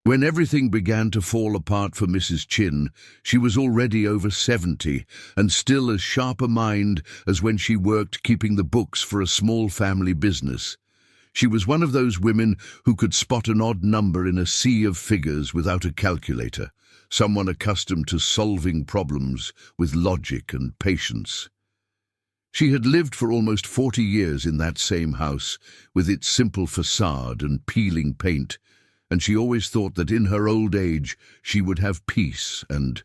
When everything began to fall apart for Mrs. Chin, she was already over 70 and still as sharp a mind as when she worked keeping the books for a small family business. She was one of those women who could spot an odd number in a sea of figures without a calculator, someone accustomed to solving problems with logic and patience. She had lived for almost 40 years in that same house, with its simple facade and peeling paint, and she always thought that in her old age she would have peace and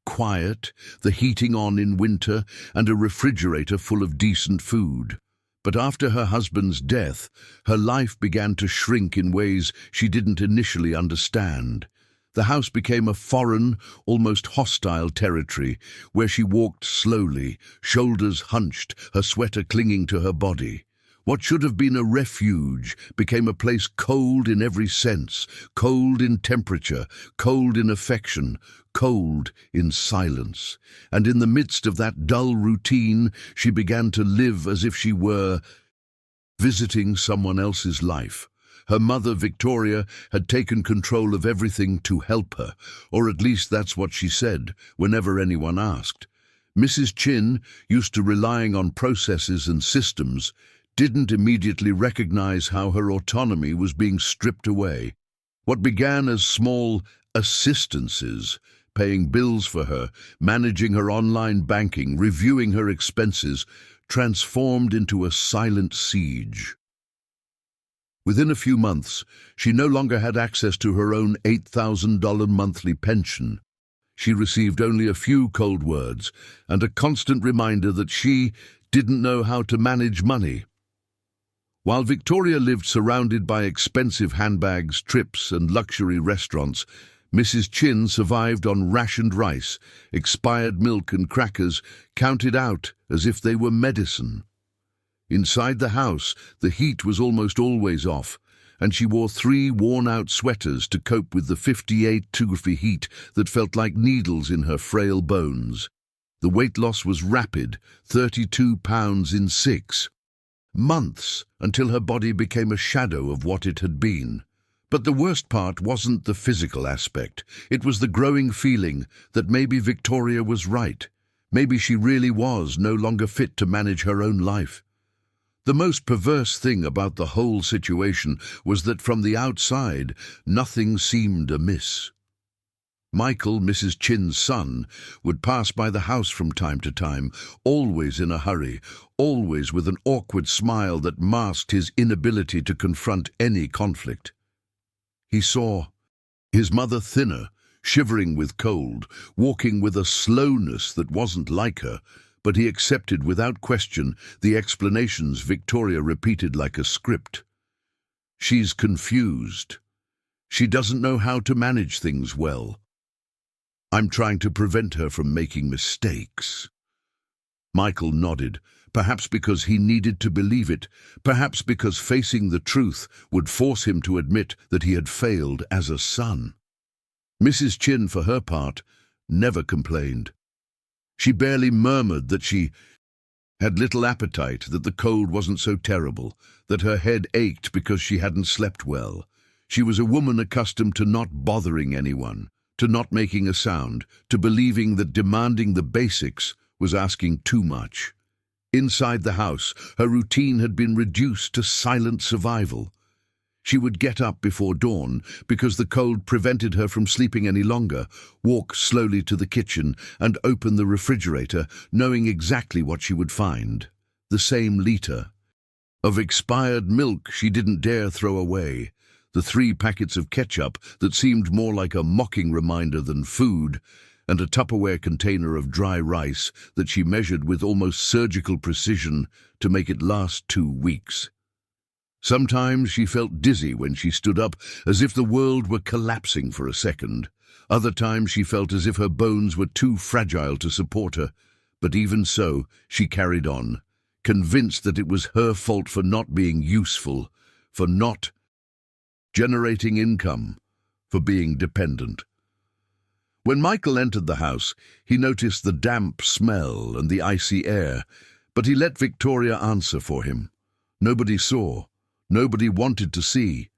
quiet, the heating on in winter, and a refrigerator full of decent food. But after her husband's death, her life began to shrink in ways she didn't initially understand. The house became a foreign, almost hostile territory, where she walked slowly, shoulders hunched, her sweater clinging to her body. What should have been a refuge became a place cold in every sense, cold in temperature, cold in affection, cold in silence. And in the midst of that dull routine, she began to live as if she were visiting someone else's life. Her mother, Victoria, had taken control of everything to help her, or at least that's what she said whenever anyone asked. Mrs. Chin, used to relying on processes and systems, didn't immediately recognize how her autonomy was being stripped away. What began as small assistances, paying bills for her, managing her online banking, reviewing her expenses, transformed into a silent siege. Within a few months, she no longer had access to her own $8,000 monthly pension. She received only a few cold words and a constant reminder that she didn't know how to manage money. While Victoria lived surrounded by expensive handbags, trips, and luxury restaurants, Mrs. Chin survived on rationed rice, expired milk and crackers, counted out as if they were medicine. Inside the house, the heat was almost always off, and she wore 3 worn-out sweaters to cope with the 58-degree heat that felt like needles in her frail bones. The weight loss was rapid, 32 pounds in 6 months, until her body became a shadow of what it had been. But the worst part wasn't the physical aspect. It was the growing feeling that maybe Victoria was right. Maybe she really was no longer fit to manage her own life. The most perverse thing about the whole situation was that from the outside, nothing seemed amiss. Michael, Mrs. Chin's son, would pass by the house from time to time, always in a hurry, always with an awkward smile that masked his inability to confront any conflict. He saw his mother thinner, shivering with cold, walking with a slowness that wasn't like her, but he accepted without question the explanations Victoria repeated like a script. She's confused. She doesn't know how to manage things well. I'm trying to prevent her from making mistakes. Michael nodded, perhaps because he needed to believe it, perhaps because facing the truth would force him to admit that he had failed as a son. Mrs. Chin, for her part, never complained. She barely murmured that she had little appetite, that the cold wasn't so terrible, that her head ached because she hadn't slept well. She was a woman accustomed to not bothering anyone, to not making a sound, to believing that demanding the basics was asking too much. Inside the house, her routine had been reduced to silent survival. She would get up before dawn because the cold prevented her from sleeping any longer, walk slowly to the kitchen and open the refrigerator, knowing exactly what she would find. The same liter of expired milk she didn't dare throw away, the 3 packets of ketchup that seemed more like a mocking reminder than food, and a Tupperware container of dry rice that she measured with almost surgical precision to make it last 2 weeks. Sometimes she felt dizzy when she stood up, as if the world were collapsing for a second. Other times she felt as if her bones were too fragile to support her. But even so, she carried on, convinced that it was her fault for not being useful, for not generating income, for being dependent. When Michael entered the house, he noticed the damp smell and the icy air, but he let Victoria answer for him. Nobody saw. Nobody wanted to see.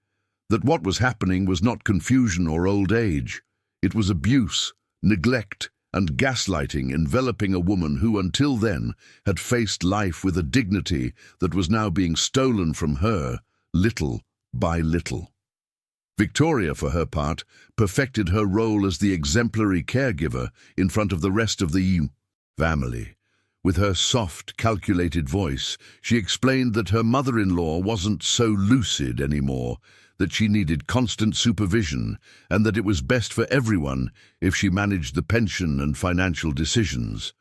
That what was happening was not confusion or old age. It was abuse, neglect, and gaslighting enveloping a woman who, until then, had faced life with a dignity that was now being stolen from her, little by little. Victoria, for her part, perfected her role as the exemplary caregiver in front of the rest of the family. With her soft, calculated voice, she explained that her mother-in-law wasn't so lucid anymore, that she needed constant supervision, and that it was best for everyone if she managed the pension and financial decisions.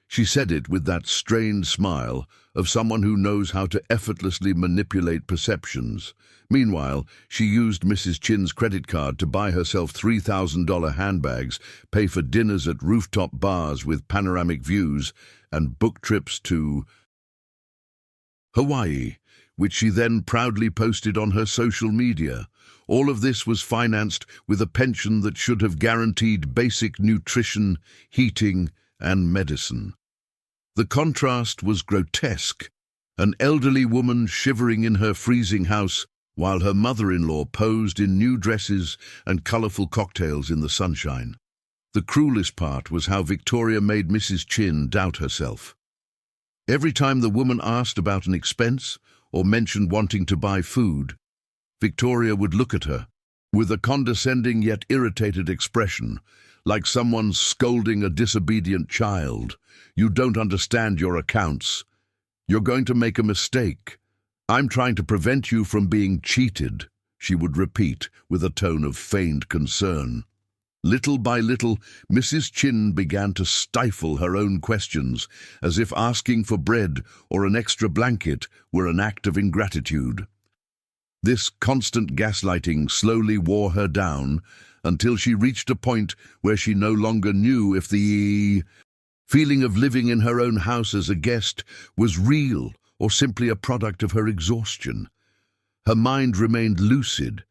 She said it with that strained smile of someone who knows how to effortlessly manipulate perceptions. Meanwhile, she used Mrs. Chin's credit card to buy herself $3,000 handbags, pay for dinners at rooftop bars with panoramic views, and book trips to Hawaii, which she then proudly posted on her social media. All of this was financed with a pension that should have guaranteed basic nutrition, heating, and medicine. The contrast was grotesque, an elderly woman shivering in her freezing house while her mother-in-law posed in new dresses and colourful cocktails in the sunshine. The cruelest part was how Victoria made Mrs. Chin doubt herself. Every time the woman asked about an expense or mentioned wanting to buy food, Victoria would look at her with a condescending yet irritated expression, like someone scolding a disobedient child. "You don't understand your accounts. You're going to make a mistake. I'm trying to prevent you from being cheated," she would repeat with a tone of feigned concern. Little by little, Mrs. Chin began to stifle her own questions, as if asking for bread or an extra blanket were an act of ingratitude. This constant gaslighting slowly wore her down until she reached a point where she no longer knew if the feeling of living in her own house as a guest was real or simply a product of her exhaustion. Her mind remained lucid,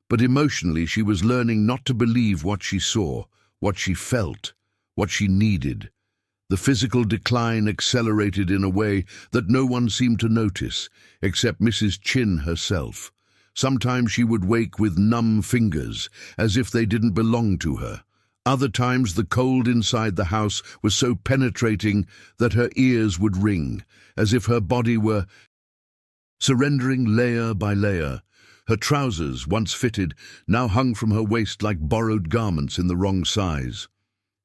but emotionally she was learning not to believe what she saw, what she felt, what she needed. The physical decline accelerated in a way that no one seemed to notice, except Mrs. Chin herself. Sometimes she would wake with numb fingers, as if they didn't belong to her. Other times the cold inside the house was so penetrating that her ears would ring, as if her body were surrendering layer by layer. Her trousers, once fitted, now hung from her waist like borrowed garments in the wrong size.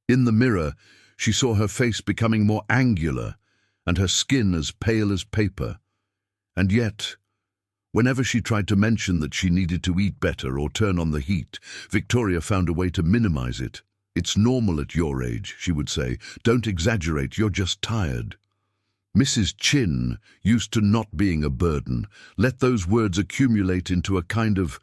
In the mirror, she saw her face becoming more angular and her skin as pale as paper. And yet, whenever she tried to mention that she needed to eat better or turn on the heat, Victoria found a way to minimize it. "It's normal at your age," she would say. "Don't exaggerate, you're just tired." Mrs. Chin, used to not being a burden, let those words accumulate into a kind of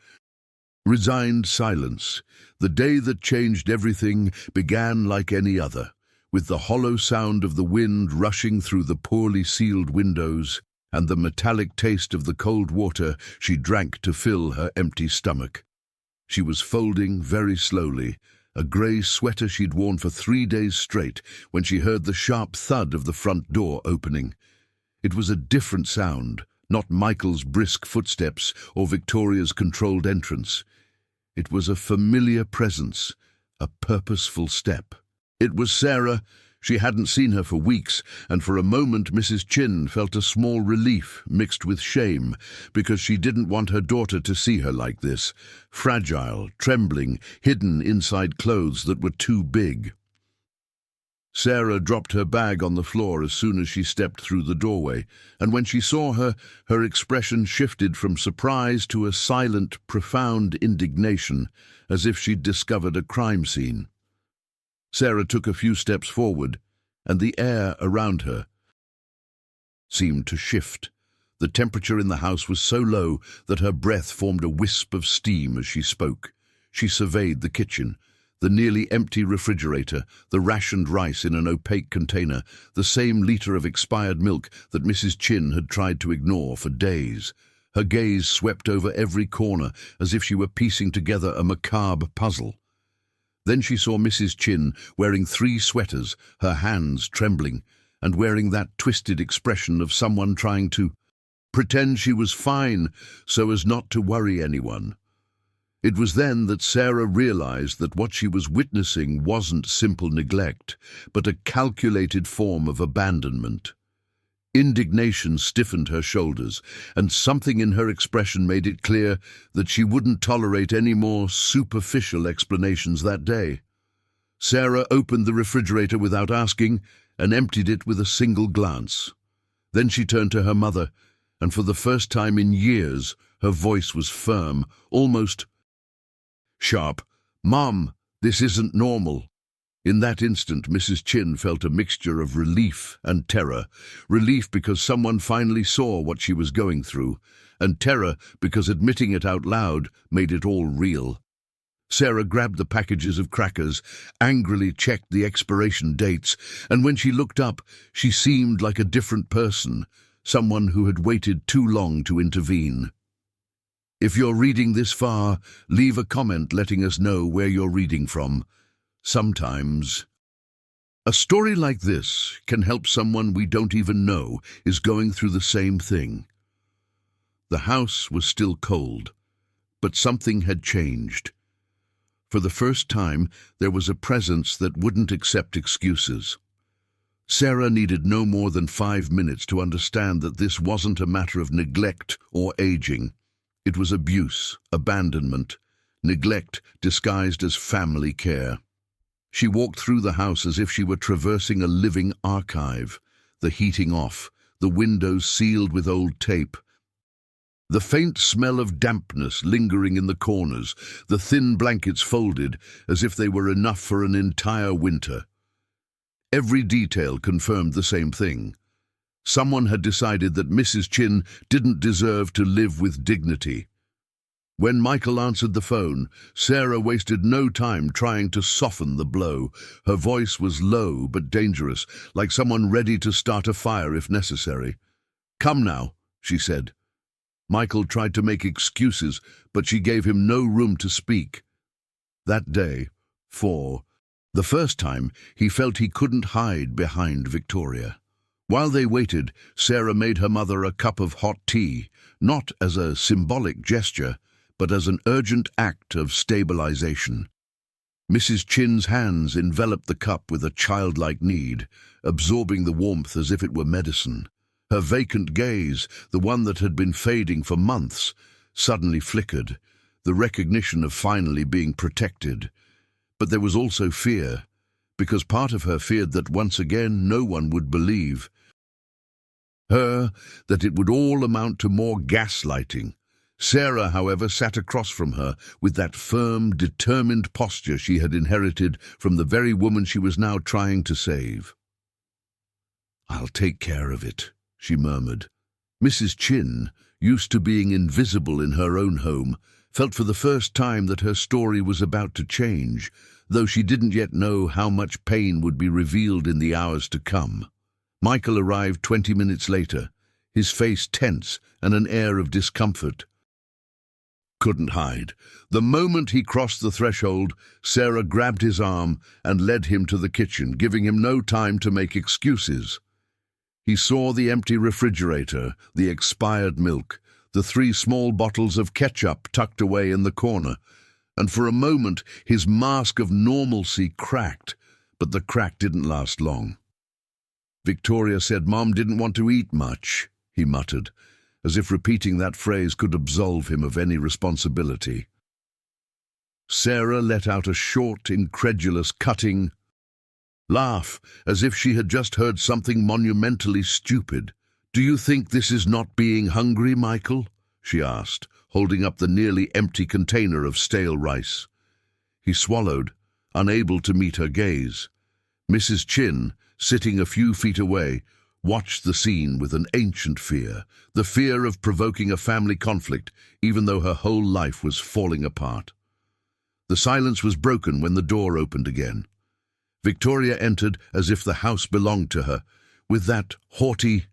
resigned silence. The day that changed everything began like any other, with the hollow sound of the wind rushing through the poorly sealed windows and the metallic taste of the cold water she drank to fill her empty stomach. She was folding very slowly, a grey sweater she'd worn for 3 days straight, when she heard the sharp thud of the front door opening. It was a different sound, not Michael's brisk footsteps or Victoria's controlled entrance. It was a familiar presence, a purposeful step. It was Sarah. She hadn't seen her for weeks, and for a moment Mrs. Chin felt a small relief mixed with shame, because she didn't want her daughter to see her like this, fragile, trembling, hidden inside clothes that were too big. Sarah dropped her bag on the floor as soon as she stepped through the doorway, and when she saw her, her expression shifted from surprise to a silent, profound indignation, as if she'd discovered a crime scene. Sarah took a few steps forward, and the air around her seemed to shift. The temperature in the house was so low that her breath formed a wisp of steam as she spoke. She surveyed the kitchen, the nearly empty refrigerator, the rationed rice in an opaque container, the same liter of expired milk that Mrs. Chin had tried to ignore for days. Her gaze swept over every corner as if she were piecing together a macabre puzzle. Then she saw Mrs. Chin wearing 3 sweaters, her hands trembling, and wearing that twisted expression of someone trying to pretend she was fine so as not to worry anyone. It was then that Sarah realized that what she was witnessing wasn't simple neglect, but a calculated form of abandonment. Indignation stiffened her shoulders, and something in her expression made it clear that she wouldn't tolerate any more superficial explanations that day. Sarah opened the refrigerator without asking and emptied it with a single glance. Then she turned to her mother, and for the first time in years, her voice was firm, almost sharp. "Mom, this isn't normal." In that instant, Mrs. Chin felt a mixture of relief and terror. Relief because someone finally saw what she was going through, and terror because admitting it out loud made it all real. Sarah grabbed the packages of crackers, angrily checked the expiration dates, and when she looked up, she seemed like a different person, someone who had waited too long to intervene. If you're reading this far, leave a comment letting us know where you're reading from. Sometimes a story like this can help someone we don't even know is going through the same thing. The house was still cold, but something had changed. For the first time, there was a presence that wouldn't accept excuses. Sarah needed no more than 5 minutes to understand that this wasn't a matter of neglect or aging. It was abuse, abandonment, neglect disguised as family care. She walked through the house as if she were traversing a living archive, the heating off, the windows sealed with old tape, the faint smell of dampness lingering in the corners, the thin blankets folded as if they were enough for an entire winter. Every detail confirmed the same thing. Someone had decided that Mrs. Chin didn't deserve to live with dignity. When Michael answered the phone, Sarah wasted no time trying to soften the blow. Her voice was low but dangerous, like someone ready to start a fire if necessary. "Come now," she said. Michael tried to make excuses, but she gave him no room to speak. That day, for the first time, he felt he couldn't hide behind Victoria. While they waited, Sarah made her mother a cup of hot tea, not as a symbolic gesture, but as an urgent act of stabilization. Mrs. Chin's hands enveloped the cup with a childlike need, absorbing the warmth as if it were medicine. Her vacant gaze, the one that had been fading for months, suddenly flickered, the recognition of finally being protected. But there was also fear, because part of her feared that once again no one would believe her, that it would all amount to more gaslighting. Sarah, however, sat across from her with that firm, determined posture she had inherited from the very woman she was now trying to save. "I'll take care of it," she murmured. Mrs. Chin, used to being invisible in her own home, felt for the first time that her story was about to change, though she didn't yet know how much pain would be revealed in the hours to come. Michael arrived 20 minutes later, his face tense and an air of discomfort. Couldn't hide. The moment he crossed the threshold, Sarah grabbed his arm and led him to the kitchen, giving him no time to make excuses. He saw the empty refrigerator, the expired milk, the 3 small bottles of ketchup tucked away in the corner, and for a moment his mask of normalcy cracked, but the crack didn't last long. "Victoria said Mom didn't want to eat much," he muttered, as if repeating that phrase could absolve him of any responsibility. Sarah let out a short, incredulous, cutting laugh, as if she had just heard something monumentally stupid. "Do you think this is not being hungry, Michael?" she asked, holding up the nearly empty container of stale rice. He swallowed, unable to meet her gaze. Mrs. Chin, sitting a few feet away, watched the scene with an ancient fear, the fear of provoking a family conflict, even though her whole life was falling apart. The silence was broken when the door opened again. Victoria entered as if the house belonged to her, with that haughty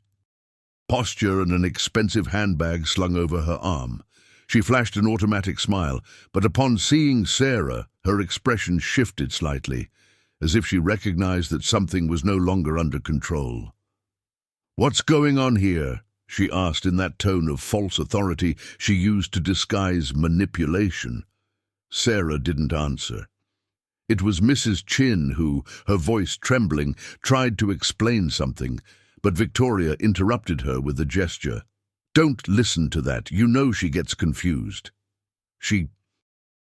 posture and an expensive handbag slung over her arm. She flashed an automatic smile, but upon seeing Sarah, her expression shifted slightly, as if she recognized that something was no longer under control. "What's going on here?" she asked in that tone of false authority she used to disguise manipulation. Sarah didn't answer. It was Mrs. Chin who, her voice trembling, tried to explain something, but Victoria interrupted her with a gesture. "Don't listen to that. You know she gets confused." "She,"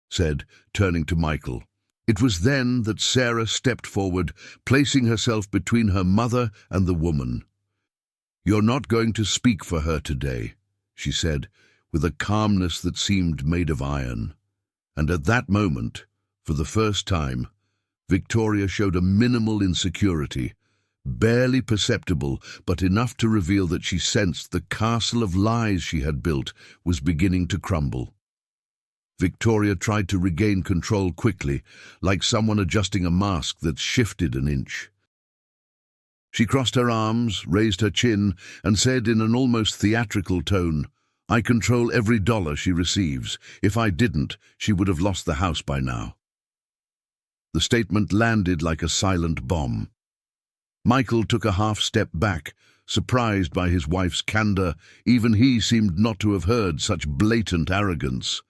said, turning to Michael. It was then that Sarah stepped forward, placing herself between her mother and the woman. "You're not going to speak for her today," she said, with a calmness that seemed made of iron. And at that moment, for the first time, Victoria showed a minimal insecurity, barely perceptible, but enough to reveal that she sensed the castle of lies she had built was beginning to crumble. Victoria tried to regain control quickly, like someone adjusting a mask that shifted an inch. She crossed her arms, raised her chin, and said in an almost theatrical tone, "I control every dollar she receives. If I didn't, she would have lost the house by now." The statement landed like a silent bomb. Michael took a half-step back, surprised by his wife's candor. Even he seemed not to have heard such blatant arrogance.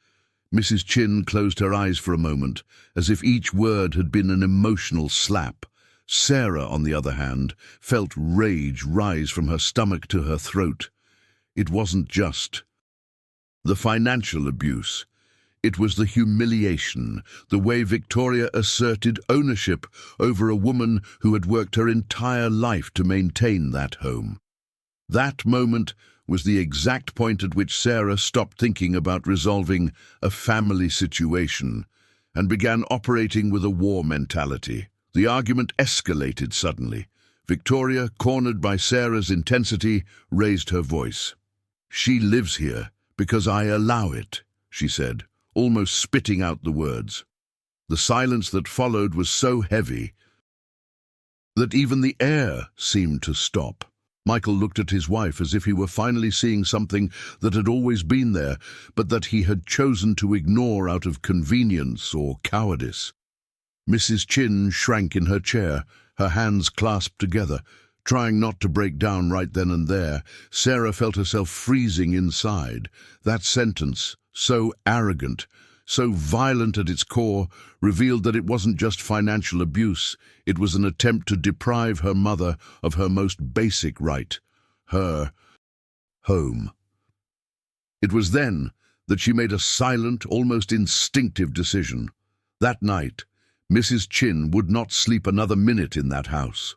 Mrs. Chin closed her eyes for a moment, as if each word had been an emotional slap. Sarah, on the other hand, felt rage rise from her stomach to her throat. It wasn't just the financial abuse. It was the humiliation, the way Victoria asserted ownership over a woman who had worked her entire life to maintain that home. That moment was the exact point at which Sarah stopped thinking about resolving a family situation and began operating with a war mentality. The argument escalated suddenly. Victoria, cornered by Sarah's intensity, raised her voice. "She lives here because I allow it," she said, almost spitting out the words. The silence that followed was so heavy that even the air seemed to stop. Michael looked at his wife as if he were finally seeing something that had always been there, but that he had chosen to ignore out of convenience or cowardice. Mrs. Chin shrank in her chair, her hands clasped together, trying not to break down right then and there. Sarah felt herself freezing inside. That sentence, so arrogant, so violent at its core, revealed that it wasn't just financial abuse. It was an attempt to deprive her mother of her most basic right, her home. It was then that she made a silent, almost instinctive decision. That night, Mrs. Chin would not sleep another minute in that house.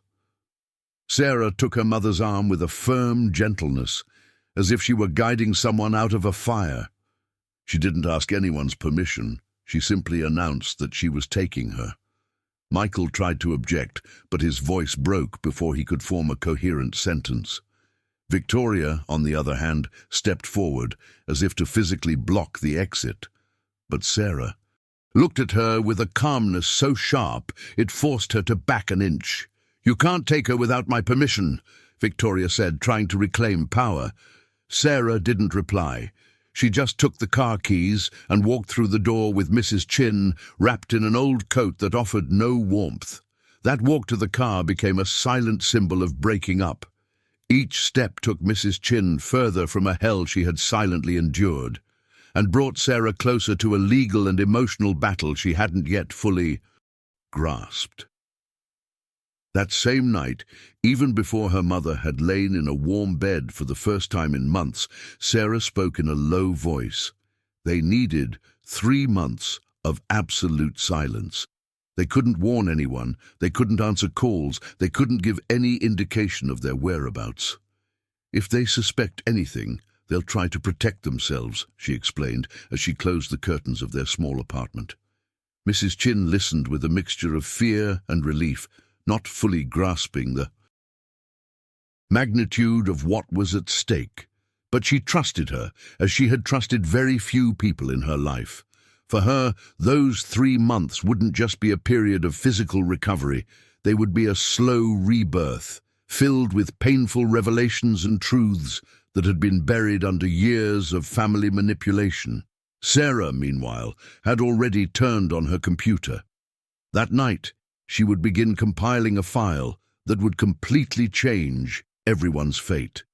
Sarah took her mother's arm with a firm gentleness, as if she were guiding someone out of a fire. She didn't ask anyone's permission. She simply announced that she was taking her. Michael tried to object, but his voice broke before he could form a coherent sentence. Victoria, on the other hand, stepped forward, as if to physically block the exit. But Sarah looked at her with a calmness so sharp it forced her to back an inch. "You can't take her without my permission," Victoria said, trying to reclaim power. Sarah didn't reply. She just took the car keys and walked through the door with Mrs. Chin wrapped in an old coat that offered no warmth. That walk to the car became a silent symbol of breaking up. Each step took Mrs. Chin further from a hell she had silently endured, and brought Sarah closer to a legal and emotional battle she hadn't yet fully grasped. That same night, even before her mother had lain in a warm bed for the first time in months, Sarah spoke in a low voice. They needed 3 months of absolute silence. They couldn't warn anyone, they couldn't answer calls, they couldn't give any indication of their whereabouts. "If they suspect anything, they'll try to protect themselves," she explained as she closed the curtains of their small apartment. Mrs. Chin listened with a mixture of fear and relief, not fully grasping the magnitude of what was at stake. But she trusted her, as she had trusted very few people in her life. For her, those 3 months wouldn't just be a period of physical recovery. They would be a slow rebirth, filled with painful revelations and truths that had been buried under years of family manipulation. Sarah, meanwhile, had already turned on her computer. That night, she would begin compiling a file that would completely change everyone's fate.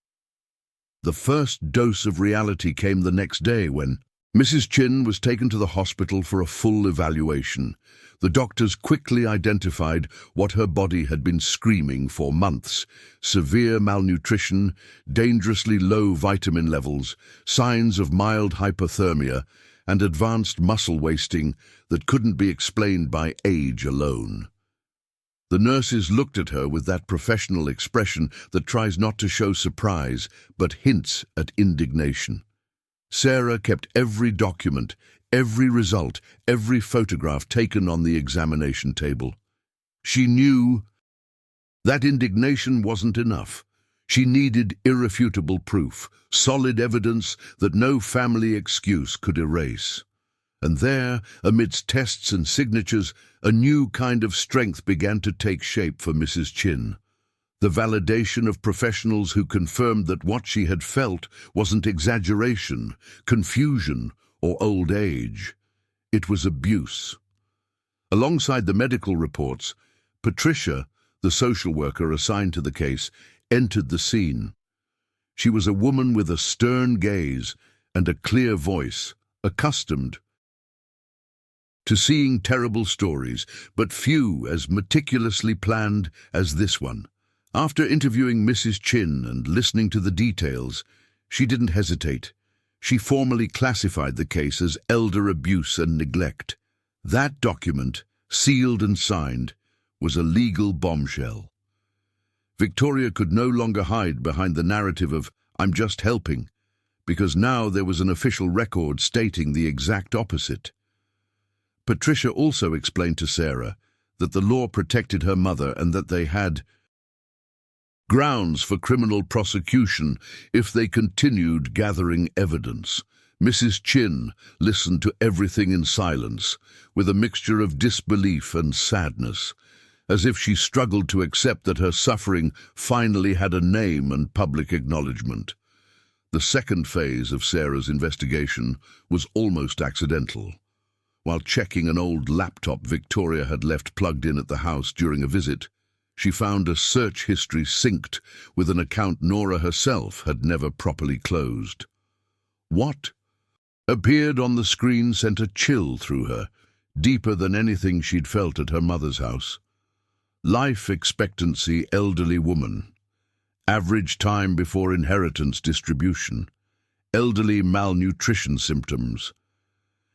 The first dose of reality came the next day when Mrs. Chin was taken to the hospital for a full evaluation. The doctors quickly identified what her body had been screaming for months: severe malnutrition, dangerously low vitamin levels, signs of mild hypothermia, and advanced muscle wasting that couldn't be explained by age alone. The nurses looked at her with that professional expression that tries not to show surprise but hints at indignation. Sarah kept every document, every result, every photograph taken on the examination table. She knew that indignation wasn't enough. She needed irrefutable proof, solid evidence that no family excuse could erase. And there, amidst tests and signatures, a new kind of strength began to take shape for Mrs. Chin. The validation of professionals who confirmed that what she had felt wasn't exaggeration, confusion, or old age. It was abuse. Alongside the medical reports, Patricia, the social worker assigned to the case, entered the scene. She was a woman with a stern gaze and a clear voice, accustomed to seeing terrible stories, but few as meticulously planned as this one. After interviewing Mrs. Chin and listening to the details, she didn't hesitate. She formally classified the case as elder abuse and neglect. That document, sealed and signed, was a legal bombshell. Victoria could no longer hide behind the narrative of "I'm just helping," because now there was an official record stating the exact opposite. Patricia also explained to Sarah that the law protected her mother and that they had grounds for criminal prosecution if they continued gathering evidence. Mrs. Chin listened to everything in silence, with a mixture of disbelief and sadness, as if she struggled to accept that her suffering finally had a name and public acknowledgement. The second phase of Sarah's investigation was almost accidental. While checking an old laptop Victoria had left plugged in at the house during a visit, she found a search history synced with an account Nora herself had never properly closed. What appeared on the screen sent a chill through her, deeper than anything she'd felt at her mother's house. Life expectancy: elderly woman. Average time before inheritance distribution. Elderly malnutrition symptoms.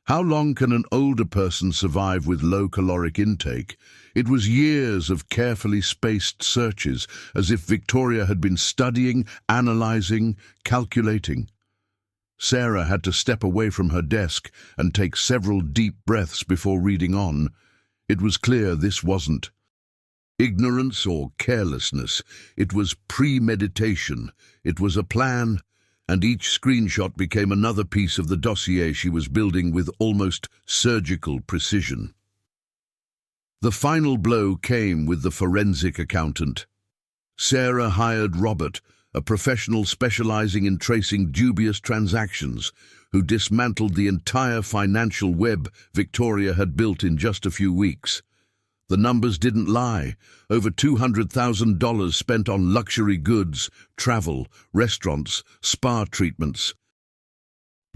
How long can an older person survive with low caloric intake? It was years of carefully spaced searches, as if Victoria had been studying, analyzing, calculating. Sarah had to step away from her desk and take several deep breaths before reading on. It was clear this wasn't ignorance or carelessness. It was premeditation. It was a plan, and each screenshot became another piece of the dossier she was building with almost surgical precision. The final blow came with the forensic accountant. Sarah hired Robert, a professional specializing in tracing dubious transactions, who dismantled the entire financial web Victoria had built in just a few weeks. The numbers didn't lie. Over $200,000 spent on luxury goods, travel, restaurants, spa treatments,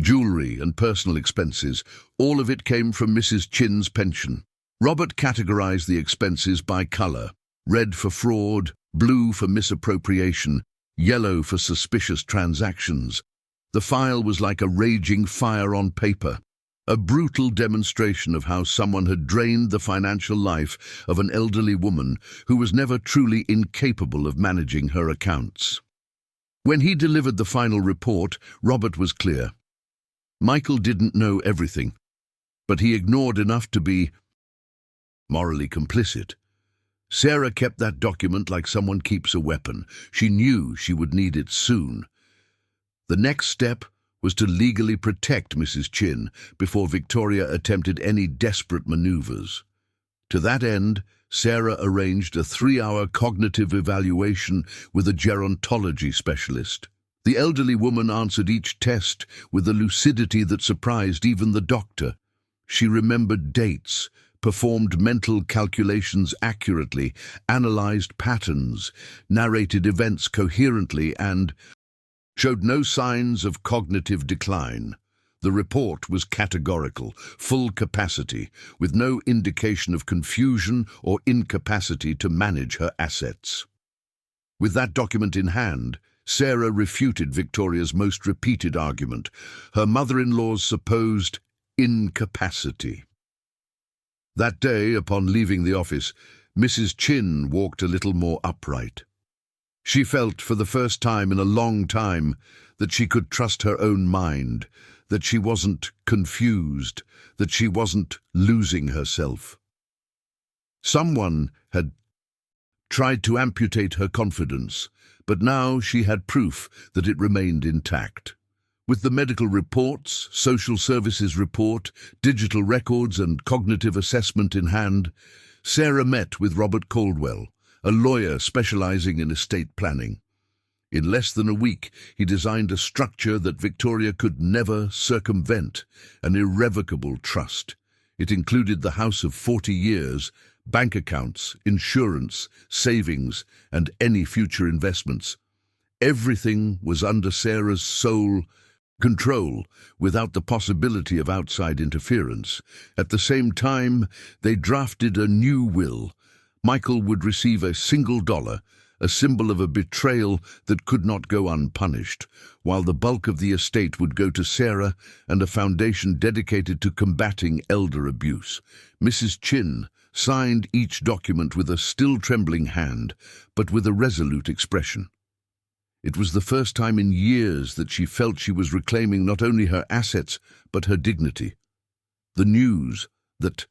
jewelry and personal expenses. All of it came from Mrs. Chin's pension. Robert categorized the expenses by color: red for fraud, blue for misappropriation, yellow for suspicious transactions. The file was like a raging fire on paper, a brutal demonstration of how someone had drained the financial life of an elderly woman who was never truly incapable of managing her accounts. When he delivered the final report, Robert was clear. Michael didn't know everything, but he ignored enough to be morally complicit. Sarah kept that document like someone keeps a weapon. She knew she would need it soon. The next step was to legally protect Mrs. Chin before Victoria attempted any desperate maneuvers. To that end, Sarah arranged a 3-hour cognitive evaluation with a gerontology specialist. The elderly woman answered each test with a lucidity that surprised even the doctor. She remembered dates, performed mental calculations accurately, analyzed patterns, narrated events coherently, and showed no signs of cognitive decline. The report was categorical, full capacity, with no indication of confusion or incapacity to manage her assets. With that document in hand, Sarah refuted Victoria's most repeated argument, her mother-in-law's supposed incapacity. That day, upon leaving the office, Mrs. Chin walked a little more upright. She felt, for the first time in a long time, that she could trust her own mind, that she wasn't confused, that she wasn't losing herself. Someone had tried to amputate her confidence, but now she had proof that it remained intact. With the medical reports, social services report, digital records and cognitive assessment in hand, Sarah met with Robert Caldwell, a lawyer specializing in estate planning. In less than a week, he designed a structure that Victoria could never circumvent, an irrevocable trust. It included the house of 40 years, bank accounts, insurance, savings, and any future investments. Everything was under Sarah's sole control, without the possibility of outside interference. At the same time, they drafted a new will. Michael would receive $1, a symbol of a betrayal that could not go unpunished, while the bulk of the estate would go to Sarah and a foundation dedicated to combating elder abuse. Mrs. Chin signed each document with a still trembling hand, but with a resolute expression. It was the first time in years that she felt she was reclaiming not only her assets, but her dignity. The news that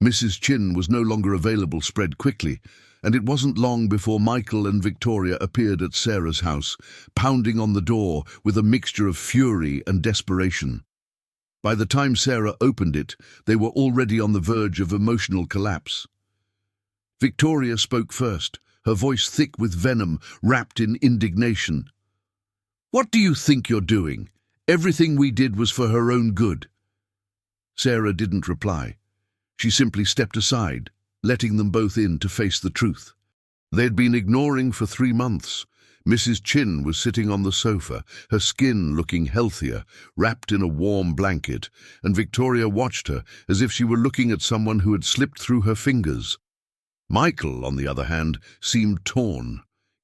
Mrs. Chin was no longer available spread quickly, and it wasn't long before Michael and Victoria appeared at Sarah's house, pounding on the door with a mixture of fury and desperation. By the time Sarah opened it, they were already on the verge of emotional collapse. Victoria spoke first, her voice thick with venom, wrapped in indignation. "What do you think you're doing? Everything we did was for her own good." Sarah didn't reply. She simply stepped aside, letting them both in to face the truth. They'd been ignoring for 3 months. Mrs. Chin was sitting on the sofa, her skin looking healthier, wrapped in a warm blanket, and Victoria watched her as if she were looking at someone who had slipped through her fingers. Michael, on the other hand, seemed torn.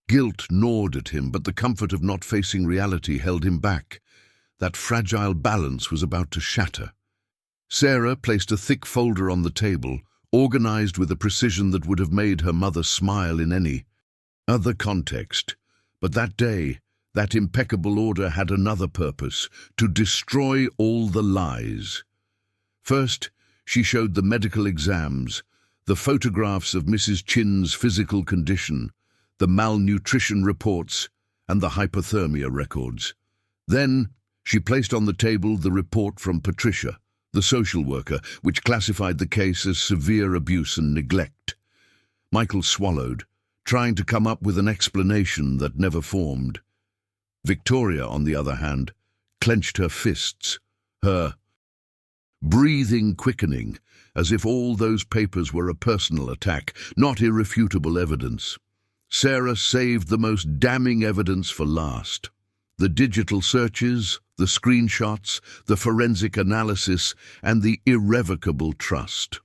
Guilt gnawed at him, but the comfort of not facing reality held him back. That fragile balance was about to shatter. Sarah placed a thick folder on the table, organized with a precision that would have made her mother smile in any other context. But that day, that impeccable order had another purpose: to destroy all the lies. First, she showed the medical exams, the photographs of Mrs. Chin's physical condition, the malnutrition reports, and the hypothermia records. Then, she placed on the table the report from Patricia, the social worker, which classified the case as severe abuse and neglect. Michael swallowed, trying to come up with an explanation that never formed. Victoria, on the other hand, clenched her fists, her breathing quickening, as if all those papers were a personal attack, not irrefutable evidence. Sarah saved the most damning evidence for last. The digital searches, the screenshots, the forensic analysis, and the irrevocable trust.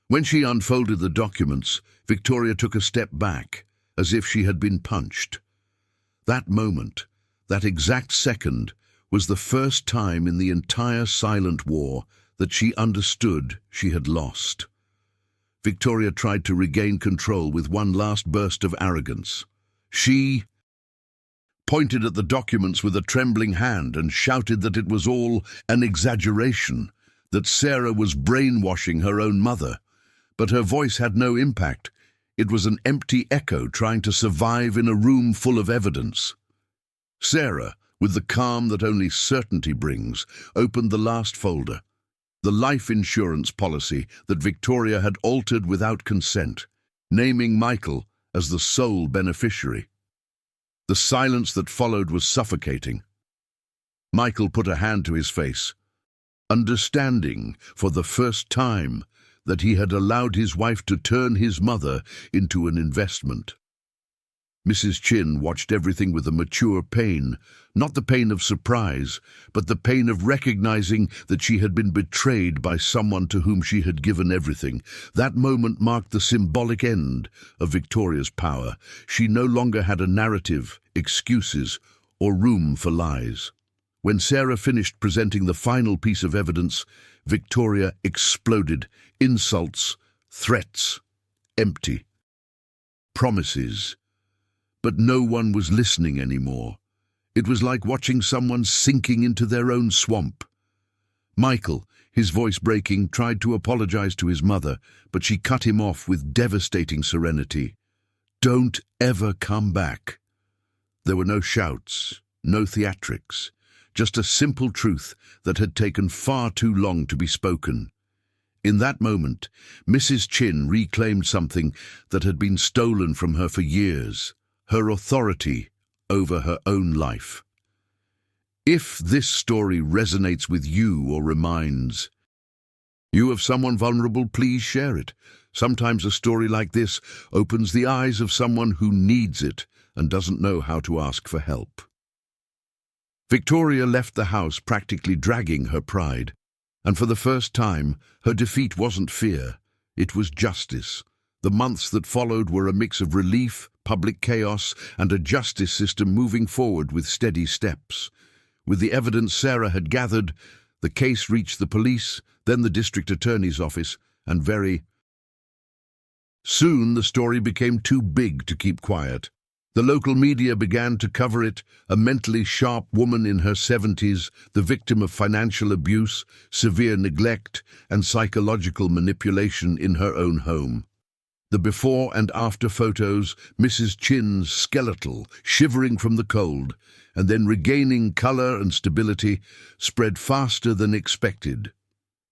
When she unfolded the documents, Victoria took a step back, as if she had been punched. That moment, that exact second, was the first time in the entire silent war that she understood she had lost. Victoria tried to regain control with one last burst of arrogance. She pointed at the documents with a trembling hand and shouted that it was all an exaggeration, that Sarah was brainwashing her own mother. But her voice had no impact. It was an empty echo trying to survive in a room full of evidence. Sarah, with the calm that only certainty brings, opened the last folder, the life insurance policy that Victoria had altered without consent, naming Michael as the sole beneficiary. The silence that followed was suffocating. Michael put a hand to his face, understanding for the first time that he had allowed his wife to turn his mother into an investment. Mrs. Chin watched everything with a mature pain, not the pain of surprise, but the pain of recognizing that she had been betrayed by someone to whom she had given everything. That moment marked the symbolic end of Victoria's power. She no longer had a narrative, excuses, or room for lies. When Sarah finished presenting the final piece of evidence, Victoria exploded. Insults, threats, empty promises. But no one was listening anymore. It was like watching someone sinking into their own swamp. Michael, his voice breaking, tried to apologize to his mother, but she cut him off with devastating serenity. "Don't ever come back." There were no shouts, no theatrics, just a simple truth that had taken far too long to be spoken. In that moment, Mrs. Chin reclaimed something that had been stolen from her for years: her authority over her own life. If this story resonates with you or reminds you of someone vulnerable, please share it. Sometimes a story like this opens the eyes of someone who needs it and doesn't know how to ask for help. Victoria left the house practically dragging her pride, and for the first time, her defeat wasn't fear, it was justice. The months that followed were a mix of relief, public chaos, and a justice system moving forward with steady steps. With the evidence Sarah had gathered, the case reached the police, then the district attorney's office, and very soon the story became too big to keep quiet. The local media began to cover it: a mentally sharp woman in her 70s, the victim of financial abuse, severe neglect, and psychological manipulation in her own home. The before and after photos, Mrs. Chin's skeletal, shivering from the cold, and then regaining color and stability, spread faster than expected.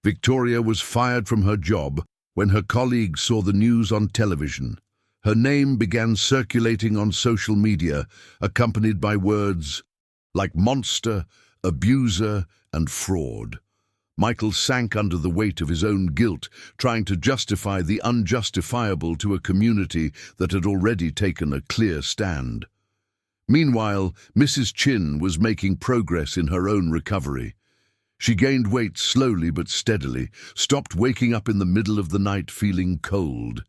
Victoria was fired from her job when her colleagues saw the news on television. Her name began circulating on social media, accompanied by words like monster, abuser, and fraud. Michael sank under the weight of his own guilt, trying to justify the unjustifiable to a community that had already taken a clear stand. Meanwhile, Mrs. Chin was making progress in her own recovery. She gained weight slowly but steadily, stopped waking up in the middle of the night feeling cold,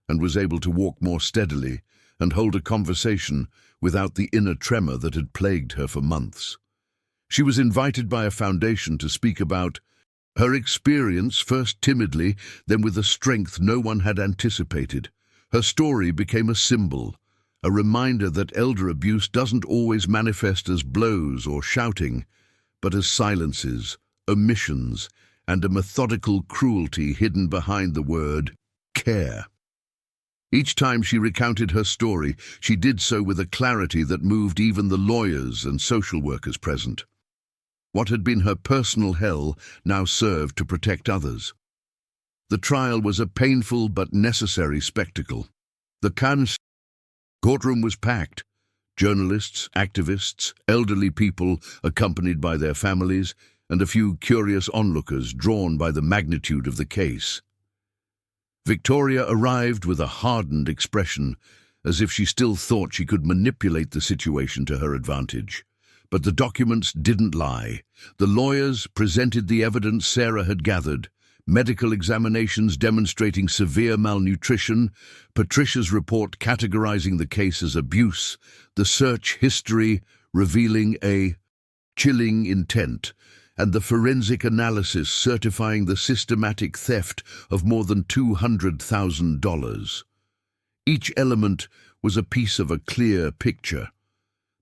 and was able to walk more steadily and hold a conversation without the inner tremor that had plagued her for months. She was invited by a foundation to speak about her experience, first timidly, then with a strength no one had anticipated. Her story became a symbol, a reminder that elder abuse doesn't always manifest as blows or shouting, but as silences, omissions, and a methodical cruelty hidden behind the word care. Each time she recounted her story, she did so with a clarity that moved even the lawyers and social workers present. What had been her personal hell now served to protect others. The trial was a painful but necessary spectacle. The courtroom was packed. Journalists, activists, elderly people accompanied by their families, and a few curious onlookers drawn by the magnitude of the case. Victoria arrived with a hardened expression, as if she still thought she could manipulate the situation to her advantage. But the documents didn't lie. The lawyers presented the evidence Sarah had gathered: medical examinations demonstrating severe malnutrition, Patricia's report categorizing the case as abuse, the search history revealing a chilling intent, and the forensic analysis certifying the systematic theft of more than $200,000. Each element was a piece of a clear picture.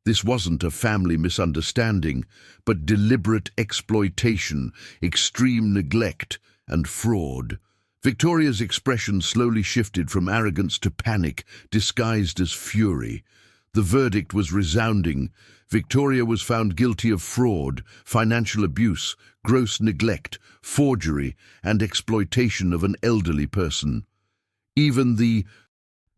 This wasn't a family misunderstanding, but deliberate exploitation, extreme neglect, and fraud. Victoria's expression slowly shifted from arrogance to panic, disguised as fury. The verdict was resounding. Victoria was found guilty of fraud, financial abuse, gross neglect, forgery, and exploitation of an elderly person. Even the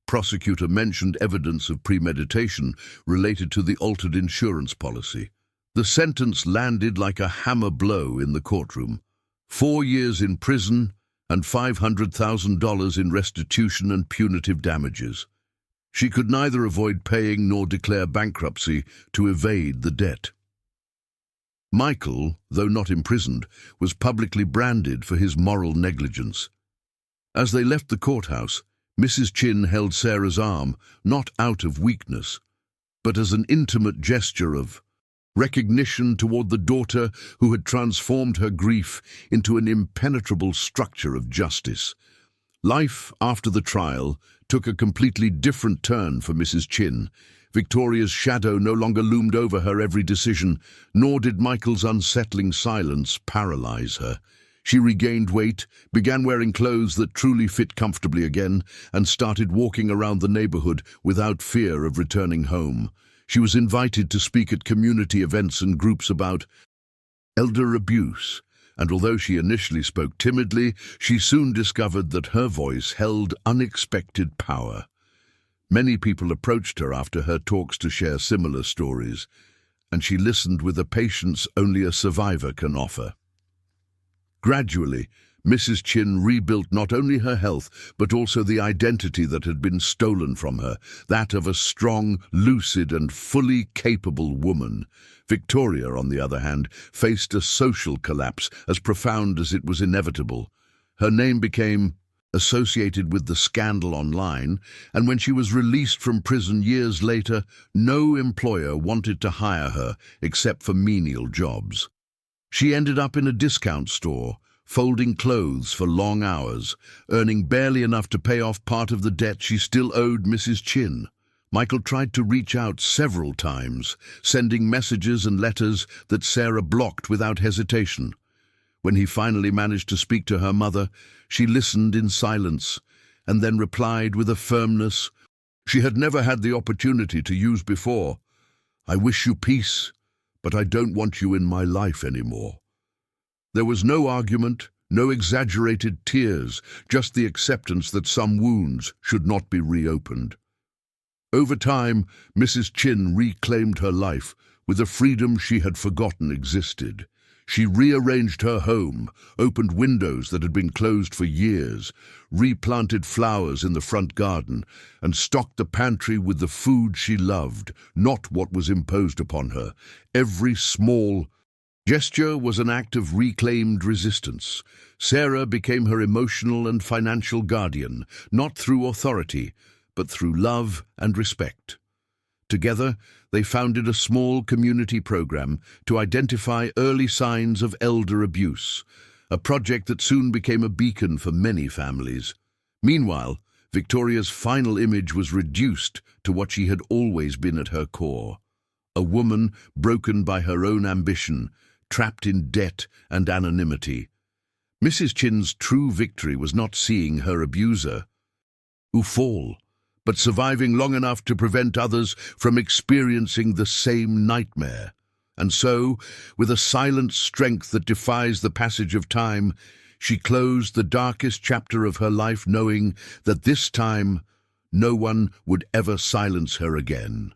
prosecutor mentioned evidence of premeditation related to the altered insurance policy. The sentence landed like a hammer blow in the courtroom: 4 years in prison and $500,000 in restitution and punitive damages. She could neither avoid paying nor declare bankruptcy to evade the debt. Michael, though not imprisoned, was publicly branded for his moral negligence. As they left the courthouse, Mrs. Chin held Sarah's arm, not out of weakness, but as an intimate gesture of recognition toward the daughter who had transformed her grief into an impenetrable structure of justice. Life after the trial took a completely different turn for Mrs. Chin. Victoria's shadow no longer loomed over her every decision, nor did Michael's unsettling silence paralyze her. She regained weight, began wearing clothes that truly fit comfortably again, and started walking around the neighborhood without fear of returning home. She was invited to speak at community events and groups about elder abuse, and although she initially spoke timidly, she soon discovered that her voice held unexpected power. Many people approached her after her talks to share similar stories, and she listened with a patience only a survivor can offer. Gradually, Mrs. Chin rebuilt not only her health, but also the identity that had been stolen from her, that of a strong, lucid, and fully capable woman. Victoria, on the other hand, faced a social collapse as profound as it was inevitable. Her name became associated with the scandal online, and when she was released from prison years later, no employer wanted to hire her except for menial jobs. She ended up in a discount store, folding clothes for long hours, earning barely enough to pay off part of the debt she still owed Mrs. Chin. Michael tried to reach out several times, sending messages and letters that Sarah blocked without hesitation. When he finally managed to speak to her mother, she listened in silence, and then replied with a firmness she had never had the opportunity to use before. "I wish you peace, but I don't want you in my life anymore." There was no argument, no exaggerated tears, just the acceptance that some wounds should not be reopened. Over time, Mrs. Chin reclaimed her life with a freedom she had forgotten existed. She rearranged her home, opened windows that had been closed for years, replanted flowers in the front garden, and stocked the pantry with the food she loved, not what was imposed upon her. Every small gesture was an act of reclaimed resistance. Sarah became her emotional and financial guardian, not through authority, but through love and respect. Together, they founded a small community program to identify early signs of elder abuse, a project that soon became a beacon for many families. Meanwhile, Victoria's final image was reduced to what she had always been at her core: a woman broken by her own ambition, trapped in debt and anonymity. Mrs. Chin's true victory was not seeing her abuser fall, but surviving long enough to prevent others from experiencing the same nightmare. And so, with a silent strength that defies the passage of time, she closed the darkest chapter of her life knowing that this time no one would ever silence her again.